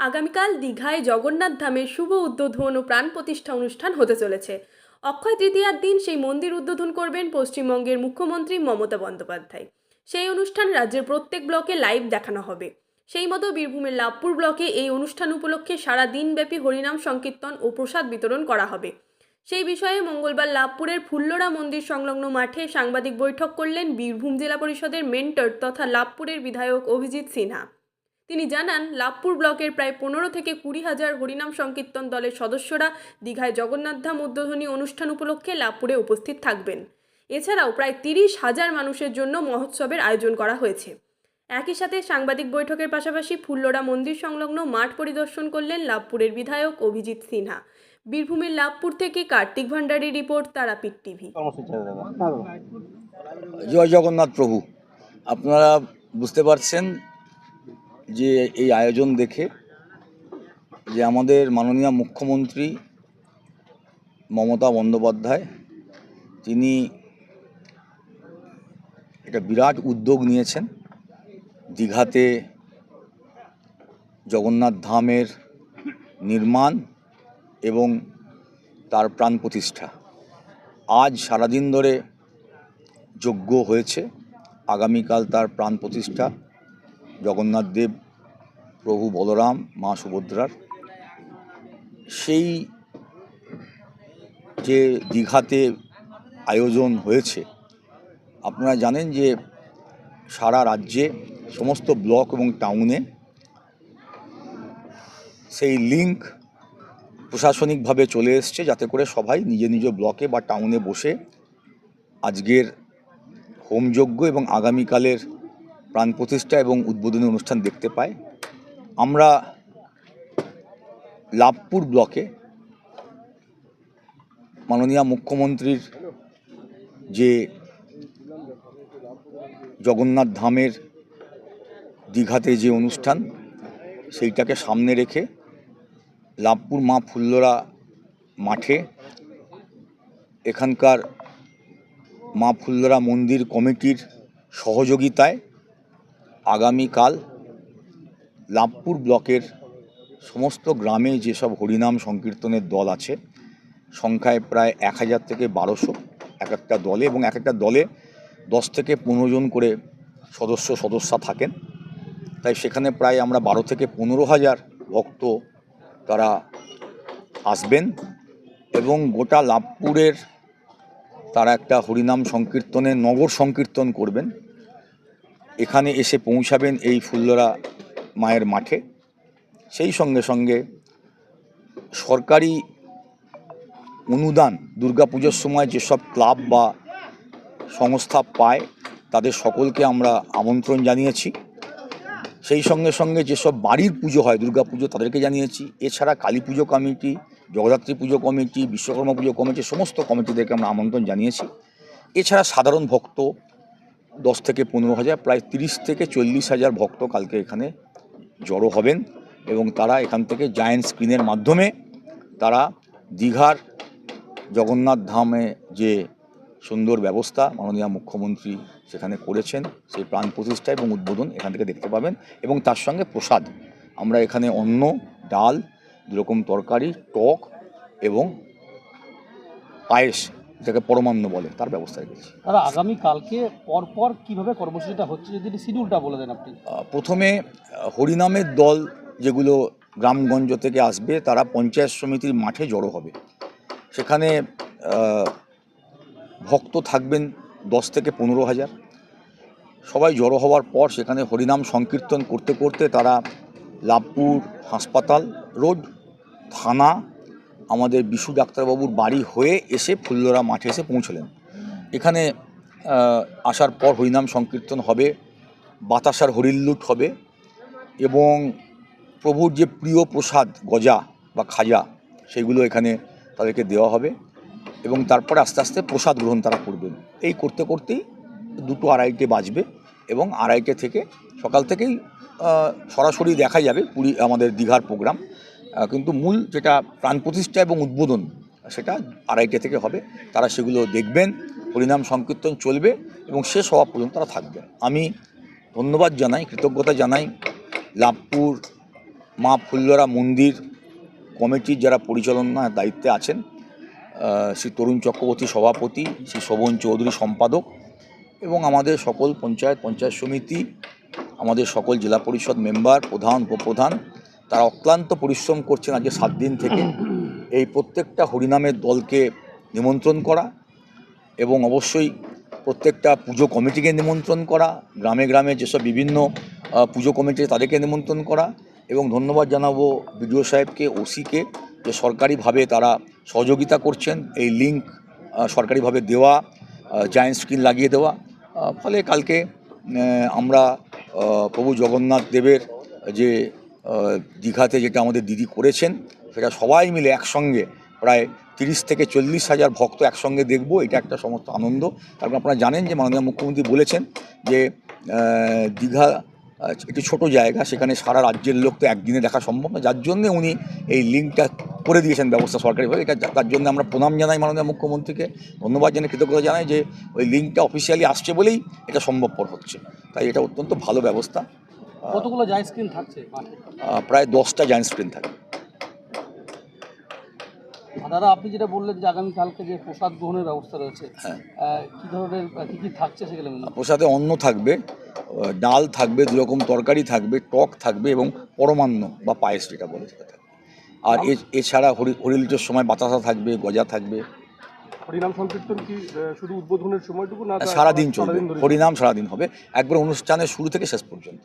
আগামীকাল দীঘায় জগন্নাথ ধামের শুভ উদ্বোধন ও প্রাণ প্রতিষ্ঠা অনুষ্ঠান হতে চলেছে। অক্ষয় তৃতীয়ার দিন সেই মন্দির উদ্বোধন করবেন পশ্চিমবঙ্গের মুখ্যমন্ত্রী মমতা বন্দ্যোপাধ্যায়। সেই অনুষ্ঠান রাজ্যের প্রত্যেক ব্লকে লাইভ দেখানো হবে। সেই মতো বীরভূমের লাভপুর ব্লকে এই অনুষ্ঠান উপলক্ষে সারা দিনব্যাপী হরিনাম সংকীর্তন ও প্রসাদ বিতরণ করা হবে। সেই বিষয়ে মঙ্গলবার লাভপুরের ফুল্লরা মন্দির সংলগ্ন মাঠে সাংবাদিক বৈঠক করলেন বীরভূম জেলা পরিষদের মেন্টর তথা লাভপুরের বিধায়ক অভিজিৎ সিনহা। তিনি জানান, লাভপুর ব্লকের প্রায় 15 থেকে 20 হাজার হরিনাম সংকীর্তন দলের সদস্যরা দীঘায় জগন্নাথ ধাম উদ্বোধনী অনুষ্ঠান উপলক্ষে লাভপুরে উপস্থিত থাকবেন। এছাড়াও প্রায় 30,000 মানুষের জন্য মহোৎসবের আয়োজন করা হয়েছে। একই সাথে সাংবাদিক বৈঠকের পাশাপাশি ফুল্লরা মন্দির সংলগ্ন মাঠ পরিদর্শন করলেন লাভপুরের বিধায়ক অভিজিৎ সিনহা। বীরভূমের লাভপুর থেকে কার্তিক ভান্ডারীর রিপোর্ট, তারাপীঠ টিভি। জয় জগন্নাথ প্রভু। আপনারা বুঝতে পারছেন যে এই আয়োজন দেখে যে আমাদের মাননীয় মুখ্যমন্ত্রী মমতা বন্দ্যোপাধ্যায় তিনি একটা বিরাট উদ্যোগ নিয়েছেন দীঘাতে জগন্নাথ ধামের নির্মাণ এবং তার প্রাণ প্রতিষ্ঠা। আজ সারাদিন ধরে যজ্ঞ হয়েছে, আগামীকাল তার প্রাণ প্রতিষ্ঠা। জগন্নাথ দেব, প্রভু বলরাম, মা সুভদ্রার সেই যে দীঘাতে আয়োজন হয়েছে, আপনারা জানেন যে সারা রাজ্যে সমস্ত ব্লক এবং টাউনে সেই লিঙ্ক প্রশাসনিকভাবে চলে এসছে, যাতে করে সবাই নিজ নিজ ব্লকে বা টাউনে বসে আজকের হোমযজ্ঞ এবং আগামীকালের প্রাণ প্রতিষ্ঠা এবং উদ্বোধনী অনুষ্ঠান দেখতে পায়। আমরা লাভপুর ব্লকে মাননীয় মুখ্যমন্ত্রীর যে জগন্নাথ ধামের দীঘাতে যে অনুষ্ঠান, সেইটাকে সামনে রেখে লাভপুর মা ফুল্লরা মাঠে এখানকার মা ফুল্লরা মন্দির কমিটির সহযোগিতায় আগামীকাল লাভপুর ব্লকের সমস্ত গ্রামে যেসব হরিনাম সংকীর্তনের দল আছে, সংখ্যায় প্রায় 1000 থেকে 1200 এক একটা দলে, এবং এক একটা দলে 10 থেকে 15 জন করে সদস্যা থাকেন। তাই সেখানে প্রায় আমরা 12 থেকে 15,000 ভক্ত তারা আসবেন এবং গোটা লাভপুরের তারা একটা হরিনাম সংকীর্তনের নগর সংকীর্তন করবেন। এখানে এসে পৌঁছাবেন এই ফুল্লরা মায়ের মাঠে। সেই সঙ্গে সঙ্গে সরকারি অনুদান দুর্গাপুজোর সময় যেসব ক্লাব বা সংস্থা পায়, তাদের সকলকে আমরা আমন্ত্রণ জানিয়েছি। সেই সঙ্গে সঙ্গে যেসব বাড়ির পুজো হয় দুর্গাপুজো, তাদেরকে জানিয়েছি। এছাড়া কালী পুজো কমিটি, জগদ্ধাত্রী পুজো কমিটি, বিশ্বকর্মা পুজো কমিটি, সমস্ত কমিটিদেরকে আমরা আমন্ত্রণ জানিয়েছি। এছাড়া সাধারণ ভক্ত 10 থেকে 15,000, প্রায় 30 থেকে 40,000 ভক্ত কালকে এখানে জড়ো হবেন এবং তারা এখান থেকে জায়ান্ট স্ক্রিনের মাধ্যমে তারা দীঘার জগন্নাথ ধামে যে সুন্দর ব্যবস্থা মাননীয় মুখ্যমন্ত্রী সেখানে করেছেন, সেই প্রাণ প্রতিষ্ঠা এবং উদ্বোধন এখান থেকে দেখতে পাবেন। এবং তার সঙ্গে প্রসাদ, আমরা এখানে অন্ন, ডাল, 2 রকম তরকারি, টক এবং পায়েস, যেটাকে পরমান্ন বলে, তার ব্যবস্থা রেখেছি। দাদা, আগামীকালকে পরপর কীভাবে কর্মসূচিটা হচ্ছে যদি শিডিউলটা বলে দেন আপনি। প্রথমে হরিনামের দল যেগুলো গ্রামগঞ্জ থেকে আসবে, তারা পঞ্চায়েত সমিতির মাঠে জড়ো হবে। সেখানে ভক্ত থাকবেন 10 থেকে 15,000। সবাই জড়ো হওয়ার পর সেখানে হরিনাম সংকীর্তন করতে করতে তারা লাভপুর হাসপাতাল রোড, থানা, আমাদের বিশু ডাক্তারবাবুর বাড়ি হয়ে এসে ফুল্লরা মাঠে এসে পৌঁছলেন। এখানে আসার পর হরিনাম সংকীর্তন হবে, বাতাসার হরিল্লুট হবে এবং প্রভুর যে প্রিয় প্রসাদ গজা বা খাজা, সেগুলো এখানে তাদেরকে দেওয়া হবে এবং তারপরে আস্তে আস্তে প্রসাদ গ্রহণ তারা করবেন। এই করতে করতেই 2-2:30 বাজবে এবং 2:30 থেকে সকাল থেকেই সরাসরি দেখা যাবে পুরী আমাদের দীঘার প্রোগ্রাম, কিন্তু মূল যেটা প্রাণ প্রতিষ্ঠা এবং উদ্বোধন সেটা 2:30 থেকে হবে। তারা সেগুলো দেখবেন, হরিনাম সংকীর্তন চলবে এবং শেষ হওয়া পর্যন্ত তারা থাকবেন। আমি ধন্যবাদ জানাই, কৃতজ্ঞতা জানাই লাভপুর মা ফুল্লরা মন্দির কমিটির যারা পরিচালনার দায়িত্বে আছেন, শ্রী তরুণ চক্রবর্তী সভাপতি, শ্রী শোভন চৌধুরী সম্পাদক এবং আমাদের সকল পঞ্চায়েত সমিতি, আমাদের সকল জেলা পরিষদ মেম্বার, প্রধান, উপপ্রধান, তারা অক্লান্ত পরিশ্রম করছেন আজকে 7 দিন থেকে এই প্রত্যেকটা হরিনামের দলকে নিমন্ত্রণ করা এবং অবশ্যই প্রত্যেকটা পুজো কমিটিকে নিমন্ত্রণ করা, গ্রামে গ্রামে যেসব বিভিন্ন পুজো কমিটি তাদেরকে নিমন্ত্রণ করা এবং ধন্যবাদ জানাবো বিডিও সাহেবকে, ওসিকে, যে সরকারিভাবে তারা সহযোগিতা করছেন। এই লিঙ্ক সরকারিভাবে দেওয়া, জায়ান্ট স্ক্রিন লাগিয়ে দেওয়া, ফলে কালকে আমরা প্রভু জগন্নাথ দেবের যে দীঘাতে যেটা আমাদের দিদি করেছেন সেটা সবাই মিলে একসঙ্গে প্রায় 30 থেকে 40 হাজার ভক্ত একসঙ্গে দেখব, এটা একটা সমস্ত আনন্দ। কারণ আপনারা জানেন যে মাননীয় মুখ্যমন্ত্রী বলেছেন যে দীঘা একটি ছোট জায়গা, সেখানে সারা রাজ্যের লোক তো একদিনে দেখা সম্ভব না, যার জন্য উনি এই লিঙ্কটা করে দিয়েছেন ব্যবস্থা সরকারিভাবে। এটা তার জন্য আমরা প্রণাম জানাই মাননীয় মুখ্যমন্ত্রীকে, ধন্যবাদ জানাই, কৃতজ্ঞতা জানাই যে ওই লিঙ্কটা অফিসিয়ালি আসছে বলেই এটা সম্ভবপর হচ্ছে। তাই এটা অত্যন্ত ভালো ব্যবস্থা। কতগুলো জায়ান্ট স্ক্রিন থাকছে? প্রায় 10টা জায়ান্ট স্ক্রিন থাকে। দাদা, আপনি যেটা বললেন যে আগামীকালকে যে প্রসাদ গ্রহণের ব্যবস্থা রয়েছে, হ্যাঁ, কী ধরনের কী থাকছে সেগুলো? প্রসাদে অন্ন থাকবে, ডাল থাকবে, 2 রকম তরকারি থাকবে, টক থাকবে এবং পরমান্ন বা পায়েস যেটা বলে সেটা থাকবে। আর এছাড়া হরিলিটের সময় বাতাসা থাকবে, গজা থাকবে। হরিনাম সংকীর্তন কি শুধু উদ্বোধনের সময়টুকু না সারাদিন চলবে, হরিনাম সারাদিন হবে, একবার অনুষ্ঠানের শুরু থেকে শেষ পর্যন্ত।